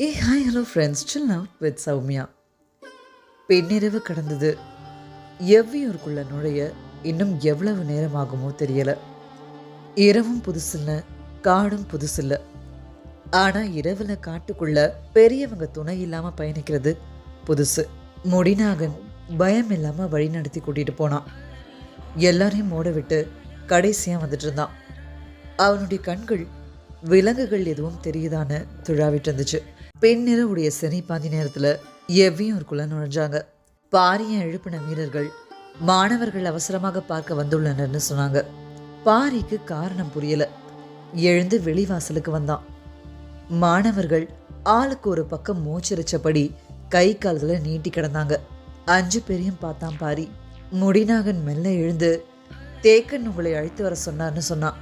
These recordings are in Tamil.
Hi hello friends, chill out with Soumya. பின்னிரவு கடந்தது. எவ்வியூருக்குள்ள நுழைய இன்னும் எவ்வளவு நேரம் ஆகுமோ தெரியல. இரவும் புதுசில்ல, காடும் புதுசில்ல. ஆனால் இரவில் காட்டுக்குள்ள பெரியவங்க துணை இல்லாமல் பயணிக்கிறது புதுசு. முடிநாகன் பயம் இல்லாமல் வழி நடத்தி கூட்டிகிட்டு போனான். எல்லாரையும் ஓட விட்டு கடைசியாக வந்துட்டு இருந்தான். அவனுடைய கண்கள் விலங்குகள் எதுவும் தெரியுதான்னு துழாவிட்டு இருந்துச்சு. பெண்ணிறவுடைய சனி பாதி நேரத்தில் எவ்வியூருக்குள்ள நுழைஞ்சாங்க. பாரியை எழுப்பின வீரர்கள் மாணவர்கள் அவசரமாக பார்க்க வந்துள்ளனர்னு சொன்னாங்க. பாரிக்கு காரணம் புரியல. எழுந்து வெளிவாசலுக்கு வந்தான். மாணவர்கள் ஆளுக்கு ஒரு பக்கம் மூச்சரிச்சபடி கை கால்களை நீட்டி கிடந்தாங்க. 5 பேரையும் பார்த்தான் பாரி. முடிநாகன் மெல்ல எழுந்து, தேக்கன் உங்களை அழைத்து வர சொன்னார்னு சொன்னான்.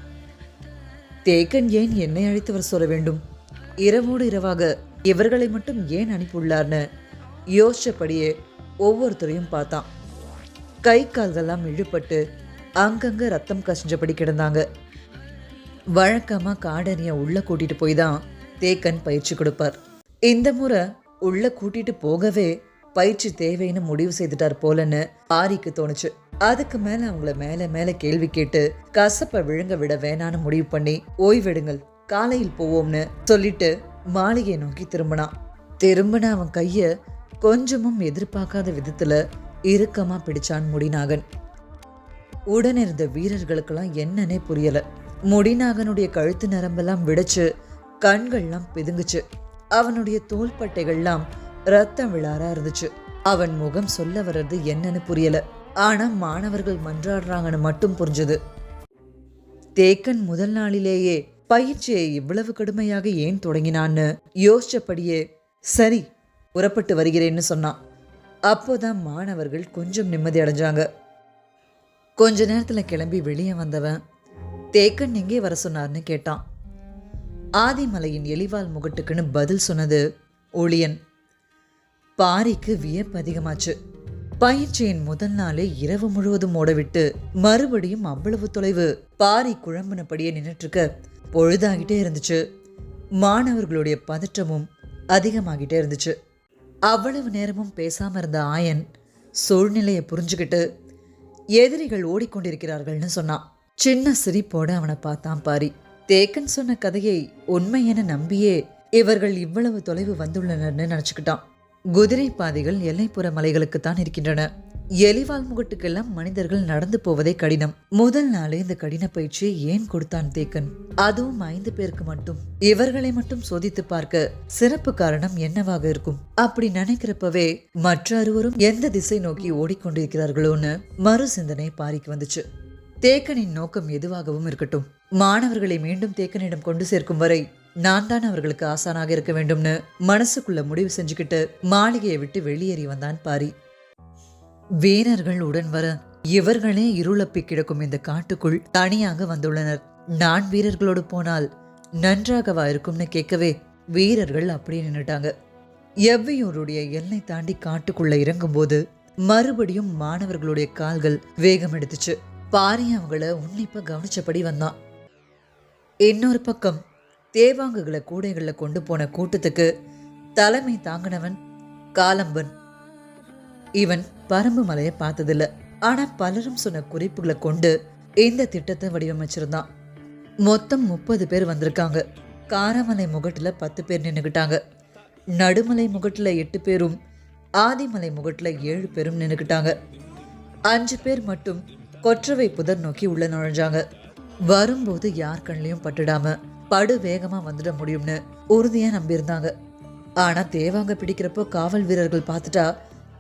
தேக்கன் ஏன் என்னை அழைத்து வர சொல்ல வேண்டும்? இரவோடு இரவாக இவர்களை மட்டும் ஏன் அனுப்பியுள்ளார்னு யோசிச்சபடியே ஒவ்வொருத்தரையும் பார்த்தான். கை கால்கள்லாம் இழுப்பட்டு அங்கங்க ரத்தம் கசிஞ்சபடி கிடந்தாங்க. வழக்கமா காடறிய உள்ள கூட்டிட்டு போய் தான் தேக்கன் பயிற்சி கொடுப்பார். இந்த முறை உள்ள கூட்டிட்டு போகவே பயிற்சி தேவைன்னு முடிவு செய்துட்டார் போலன்னு பாரிக்கு தோணுச்சு. அதுக்கு மேல அவங்கள மேல மேல கேள்வி கேட்டு கசப்பை விழுங்க விட வேணான்னு முடிவு பண்ணி, ஓய்வெடுங்கள், காலையில் போவோம்னு சொல்லிட்டு மாளிகையை நோக்கி திரும்பின அவன் கைய கொஞ்சமும் எதிர்பார்க்காத விதத்துல இறுக்கமா பிடிச்சான் முடிநாகன். உடனிருந்த வீரர்களுக்கெல்லாம் என்னன்னே புரியல. முடிநாகனுடைய கழுத்து நரம்பெல்லாம் விடைச்சு கண்கள்லாம் பிதுங்குச்சு. அவனுடைய தோள்பட்டைகள்லாம் ரத்தம் விழாரா இருந்துச்சு. அவன் முகம் சொல்ல வர்றது என்னன்னு புரியல. ஆனா மாணவர்கள் மன்றாடுறாங்கன்னு மட்டும் புரிஞ்சது. தேக்கன் முதல் நாளிலேயே பயிற்சியை இவ்வளவு கடுமையாக ஏன் தொடங்கினான்னு யோசிச்சபடியே சரி, புறப்பட்டு வருகிறேன்னு சொன்னான். அப்போதான் மாணவர்கள் கொஞ்சம் நிம்மதி அடைஞ்சாங்க. கொஞ்ச நேரத்துல கிளம்பி வெளியே வந்தவன் தேக்கன் எங்கே வர சொன்னார்னு கேட்டான். ஆதிமலையின் எலிவால் முகட்டுக்குன்னு பதில் சொன்னது ஒளியன். பாரிக்கு வியப்பு அதிகமாச்சு. பயிற்சியின் முதல் நாளே இரவு முழுவதும் ஓடவிட்டு மறுபடியும் அவ்வளவு தொலைவு பாரி குழம்பினபடியே நின்றுட்டு இருக்க பொழுதாகிட்டே இருந்துச்சு. மாணவர்களுடைய பதற்றமும் அதிகமாகிட்டே இருந்துச்சு. அவ்வளவு நேரமும் பேசாம இருந்த ஆயன் சூழ்நிலையை புரிஞ்சுக்கிட்டு எதிரிகள் ஓடிக்கொண்டிருக்கிறார்கள்னு சொன்னான். சின்ன சிரிப்போட அவனை பார்த்தான் பாரி. தேக்கன் சொன்ன கதையை உண்மை என நம்பியே இவர்கள் இவ்வளவு தொலைவு வந்துள்ளனர்னு நினைச்சுக்கிட்டான். குதிரை பாதைகள் எல்லைப்புற மலைகளுக்குத்தான் இருக்கின்றன. எலிவால் முகட்டுக்கெல்லாம் மனிதர்கள் நடந்து போவதே கடினம். முதல் நாளே இந்த கடின பயிற்சியை ஏன் கொடுத்தான் தேக்கன்? அதுவும் 5 பேருக்கு மட்டும். இவர்களை மட்டும் சோதித்து பார்க்க சிறப்பு காரணம் என்னவாக இருக்கும்? அப்படி நினைக்கிறப்பவே மற்ற அறுவரும் எந்த திசை நோக்கி ஓடிக்கொண்டிருக்கிறார்களோன்னு மறு சிந்தனை பாரிக்கு வந்துச்சு. தேக்கனின் நோக்கம் எதுவாகவும் இருக்கட்டும், மாணவர்களை மீண்டும் தேக்கனிடம் கொண்டு சேர்க்கும் வரை நான் தான் அவர்களுக்கு ஆசானாக இருக்க வேண்டும்னு மனசுக்குள்ள முடிவு செஞ்சுக்கிட்டு மாளிகையை விட்டு வெளியேறி வந்தான் பாரி. வீரர்கள் உடன் வர இவர்களே இருளப்பி கிடக்கும் இந்த காட்டுக்குள் தனியாக வந்துள்ளனர். நான் வீரர்களோடு போனால் நன்றாகவா இருக்கும்னு கேட்கவே வீரர்கள் அப்படியே நின்னுட்டாங்க. எவ்வியூருடைய எல்லை தாண்டி காட்டுக்குள்ள இறங்கும் போது மறுபடியும் மாணவர்களுடைய கால்கள் வேகம் எடுத்துச்சு. பாரி அவங்கள உன்னிப்பா கவனிச்சபடி வந்தான். இன்னொரு பக்கம் தேவாங்குகளை கூடைகளில் கொண்டு போன கூட்டத்துக்கு தலைமை தாங்கினவன் காலம்பன். இவன் பரம்பு மலையை பார்த்ததில்ல. ஆனா பலரும் சொன்ன குறிப்புகளை கொண்டு இந்த திட்டத்தை வடிவமைச்சிருந்தான். மொத்தம் 30 பேர் வந்திருக்காங்க. காரமலை முகட்டுல 10 பேர் நின்னுக்கிட்டாங்க. நடுமலை முகட்டுல 8 பேரும், ஆதிமலை முகட்டுல 7 பேரும் நின்னுக்கிட்டாங்க. 5 பேர் மட்டும் கொற்றவை புதர் நோக்கி உள்ள நுழைஞ்சாங்க. வரும்போது யார் கண்ணிலையும் பட்டுடாம படு வேகமா வந்துட முடியும்னு உறுதியா நம்பியிருந்தாங்க. ஆனா தேவாங்க பிடிக்கிறப்போ காவல் வீரர்கள் பார்த்துட்டா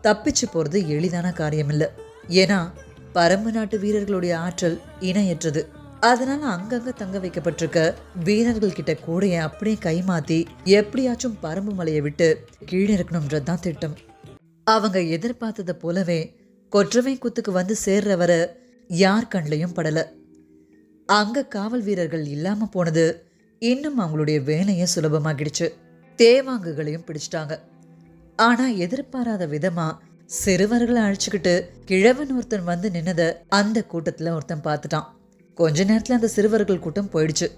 தப்பிச்சு போறது எளிதான காரியம் இல்லை. ஏன்னா பரம்பு நாட்டு வீரர்களுடைய ஆற்றல் இணையற்றது. அதனால அங்கங்க தங்க வைக்கப்பட்டிருக்க வீரர்கள் கிட்ட கூடைய அப்படியே கைமாத்தி எப்படியாச்சும் பரம்பு மலையை விட்டு கீழே இருக்கணும்ன்றதுதான் திட்டம். அவங்க எதிர்பார்த்ததை போலவே கொற்றவை குத்துக்கு வந்து சேர்ற வர யார் கண்லையும் படல. அங்க காவல் வீரர்கள் இல்லாம போனது இன்னும் அவங்களுடைய வேலையை சுலபமாகிடுச்சு. தேவாங்குகளையும் பிடிச்சிட்டாங்க. ஆனா எதிர்பாராத விதமா சிறுவர்களை அழைச்சுக்கிட்டு கிழவன் ஒருத்தன் வந்து நின்னத அந்த கூட்டத்துல ஒருத்தன் பார்த்துட்டான். கொஞ்ச நேரத்துல அந்த சிறுவர்கள் கூட்டம் போயிடுச்சு.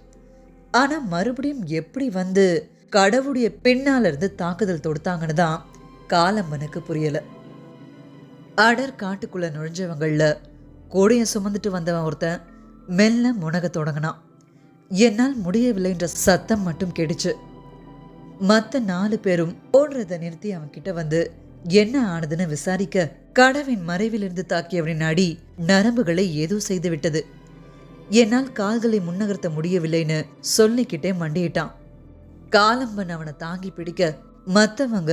ஆனா மறுபடியும் எப்படி வந்து கடவுளுடைய பின்னால இருந்து தாக்குதல் தொடுத்தாங்கன்னு தான் காலம்பனுக்கு புரியல. அடர் காட்டுக்குள்ள நுழைஞ்சவங்கள கூடைய சுமந்துட்டு வந்தவன் ஒருத்தன் மெல்ல முனக தொடங்கினான். என்னால் முடியவில்லைன்ற சத்தம் மட்டும் கேட்டுச்சு. மற்ற 4 பேரும் ஓடுறதை நிறுத்தி அவன் கிட்ட வந்து என்ன ஆனதுன்னு விசாரிக்க, கடவின் மறைவிலிருந்து தாக்கியவனின் அடி நரம்புகளை ஏதோ செய்து விட்டது. என்னால் கால்களை முன்னகர்த்த முடியவில்லைன்னு சொல்லிக்கிட்டே மண்டியிட்டான். காலம்பன் அவனை தாங்கி பிடிக்க மற்றவங்க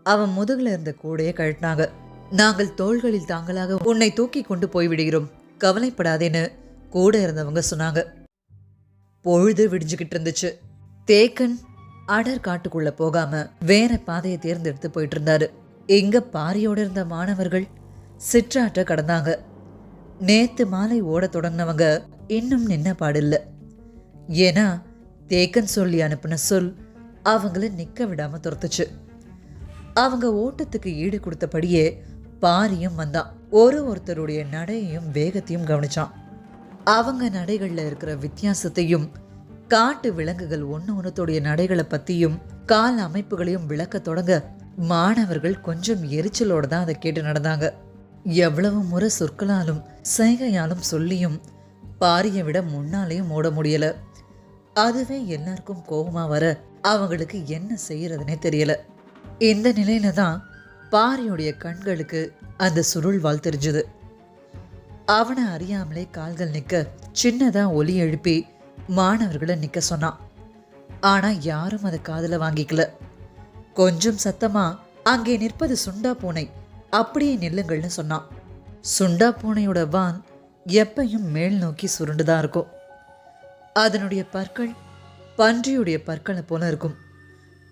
அவன் முதுகுல இருந்த கூடையை கழட்டினாங்க. நாங்கள் தோள்களில் தாங்களாக உன்னை தூக்கி கொண்டு போய்விடுகிறோம், கவலைப்படாதேன்னு கூட இருந்தவங்க சொன்னாங்க. பொழுது விடிஞ்சுக்கிட்டு இருந்துச்சு. தேக்கன் அடர் காட்டுக்குள்ள போகாம வேற பாதையை தேர்ந்தெடுத்து போயிட்டு இருந்தாரு. இங்க பாரியோட இருந்த மாணவர்கள் சிற்றாற்ற கடந்தாங்க. நேத்து மாலை ஓட தொடங்கினவங்க இன்னும் நின்ன பாடில்ல. ஏன்னா தேக்கன் சொல்லி அனுப்பின சொல் அவங்கள நிக்க விடாம துரத்துச்சு. அவங்க ஓட்டத்துக்கு ஈடு கொடுத்தபடியே பாரியும் வந்தான். ஒருத்தருடைய நடையையும் வேகத்தையும் கவனிச்சான். அவங்க நடைகள்ல இருக்கிற வித்தியாசத்தையும், காட்டு விலங்குகள் ஒன்னொன்னுடைய நடைகளை பத்தியும் கால் அமைப்புகளையும் விளக்க தொடங்க மாணவர்கள் கொஞ்சம் எரிச்சலோட தான் அதை கேட்டு நடந்தாங்க. எவ்வளவு முறை சொற்களாலும் சைகையாலும் சொல்லியும் பாரியை விட முன்னாலேயும் ஓட முடியல. அதுவே எல்லாருக்கும் கோபமா வர அவங்களுக்கு என்ன செய்யறதுனே தெரியல. இந்த நிலையில தான் பாரியுடைய கண்களுக்கு அந்த சுருள் வால் தெரிஞ்சுது. அவனை அறியாமலே கால்கள் நிக்க சின்னதா ஒலி எழுப்பி மாணவர்களை நிக்க சொன்னான். ஆனா யாரும் அதை காதுல வாங்கிக்கல. கொஞ்சம் சத்தமா, அங்கே நிற்பது சுண்டா பூனை, அப்படியே நில்லுங்கள்னு சொன்னான். சுண்டா பூனையோட வான் எப்பையும் மேல் நோக்கி சுருண்டுதான் இருக்கும். அதனுடைய பற்கள் பன்றியுடைய பற்களை போல இருக்கும்.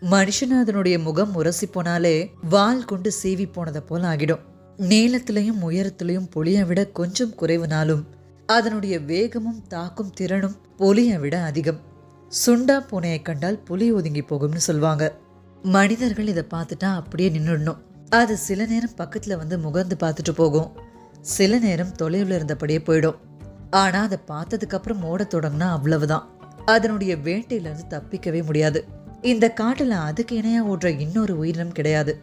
மனுஷன் அதனுடைய முகம் உரசி போனாலே வால் கொண்டு சீவி போனதை போல ஆகிடும். நீளத்திலையும் உயரத்திலையும் புலியை விட கொஞ்சம் குறைவுனாலும் அதனுடைய வேகமும் தாக்கும் திறனும் புலியை விட அதிகம். சுண்டா பூனையை கண்டால் புலி ஒதுங்கி போகும்னு சொல்லுவாங்க. மனிதர்கள் இதை பார்த்துட்டா அப்படியே நின்றுடணும். அது சில நேரம் பக்கத்துல வந்து முகர்ந்து பார்த்துட்டு போகும், சில நேரம் தொலைவில் இருந்தபடியே போயிடும். ஆனா அதை பார்த்ததுக்கு அப்புறம் ஓட தொடங்கினா அவ்வளவுதான். அதனுடைய வேட்டையிலிருந்து தப்பிக்கவே முடியாது. இந்த காட்டுல அதுக்கு இணையா ஓடுற இன்னொரு உயிரினம் கிடையாது.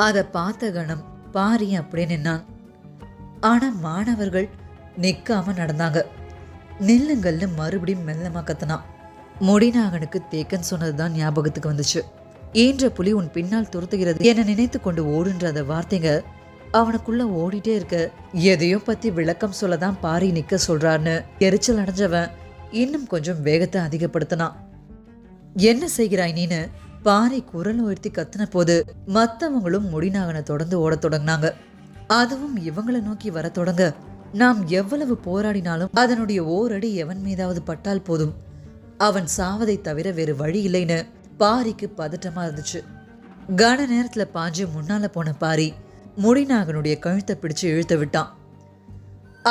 அதை பார்த்த கணம் பாரி அப்படியே நின்னான். ஆனா மாணவர்கள் நிக்காம நடந்தாங்க. நில்லுங்கள்னு மறுபடியும் மெல்லமா கத்துனான். முடிநாகனுக்கு தேக்கன் சொன்னதுதான் ஞாபகத்துக்கு வந்துச்சு. ஈன்ற புலி உன் பின்னால் துரத்துகிறது என நினைத்து கொண்டு ஓடுன்ற அந்த வார்த்தைங்க அவனுக்குள்ள ஓடிட்டே இருக்க, எதையோ பத்தி விளக்கம் சொல்லதான் பாரி நிக்க சொல்றான்னு எரிச்சல் அடைஞ்சவன் இன்னும் கொஞ்சம் வேகத்தை அதிகப்படுத்தினான். என்ன செய்கிறாய் நீனு பாரி குரல் உயர்த்தி கத்தின போது மத்தவங்களும் முடிநாகனை தொடர்ந்து ஓட தொடங்கினாங்க. அதுவும் இவங்களை நோக்கி வர தொடங்க, நாம் எவ்வளவு போராடினாலும் அதனுடைய ஓரடி எவன் மீதாவது பட்டால் போதும், அவன் சாவதை தவிர வேறு வழி இல்லைன்னு பாரிக்கு பதட்டமா இருந்துச்சு. கன நேரத்துல பாஞ்சு முன்னால போன பாரி முடிநாகனுடைய கழுத்தை பிடிச்சு இழுத்து விட்டான்.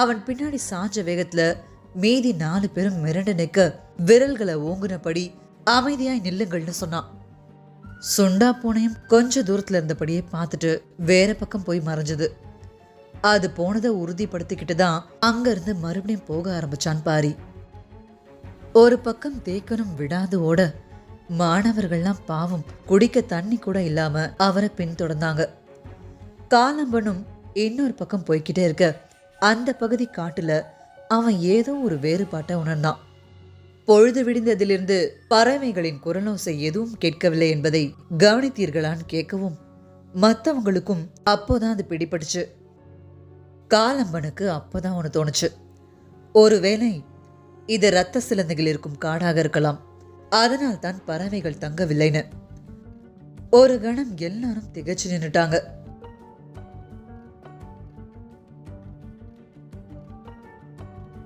அவன் பின்னாடி சாஞ்ச வேகத்துல மீதி 4 பேரும் மிரண்டு நிற்க விரல்களை ஓங்குனபடி அமைதியாய் நில்லுங்கள்னு சொன்னான். சுண்டா பூனையும் கொஞ்ச தூரத்துல இருந்தபடியே பார்த்துட்டு வேற பக்கம் போய் மறைஞ்சது. அது போனதை உறுதிப்படுத்திக்கிட்டு தான் அங்க இருந்து மறுபடியும் போக ஆரம்பிச்சான் பாரி. ஒரு பக்கம் தேக்கனும் விடாது ஓட, மாணவர்கள்லாம் பாவம் குடிக்க தண்ணி கூட இல்லாம அவரை பின்தொடர்ந்தாங்க. காலம்பனும் இன்னொரு பக்கம் போய்கிட்டே இருக்க, அந்த பகுதி காட்டுல அவன் ஏதோ ஒரு வேறுபாட்டை உணர்ந்தான். பொழுது விடிந்ததிலிருந்து பறவைகளின் குரலோசை எதுவும் கேட்கவில்லை என்பதை கவனித்தீர்களான்னு கேட்கவும் மற்றவங்களுக்கும் அப்போதான் அது பிடிபட்டுச்சு. காலம்பனுக்கு அப்போதான் ஒன்று தோணுச்சு, ஒருவேளை இது இரத்த சிலந்தைகள் இருக்கும் காடாக இருக்கலாம், அதனால் தான் பறவைகள் தங்கவில்லைன்னு. ஒரு கணம் எல்லாரும் திகச்சு நின்னுட்டாங்க.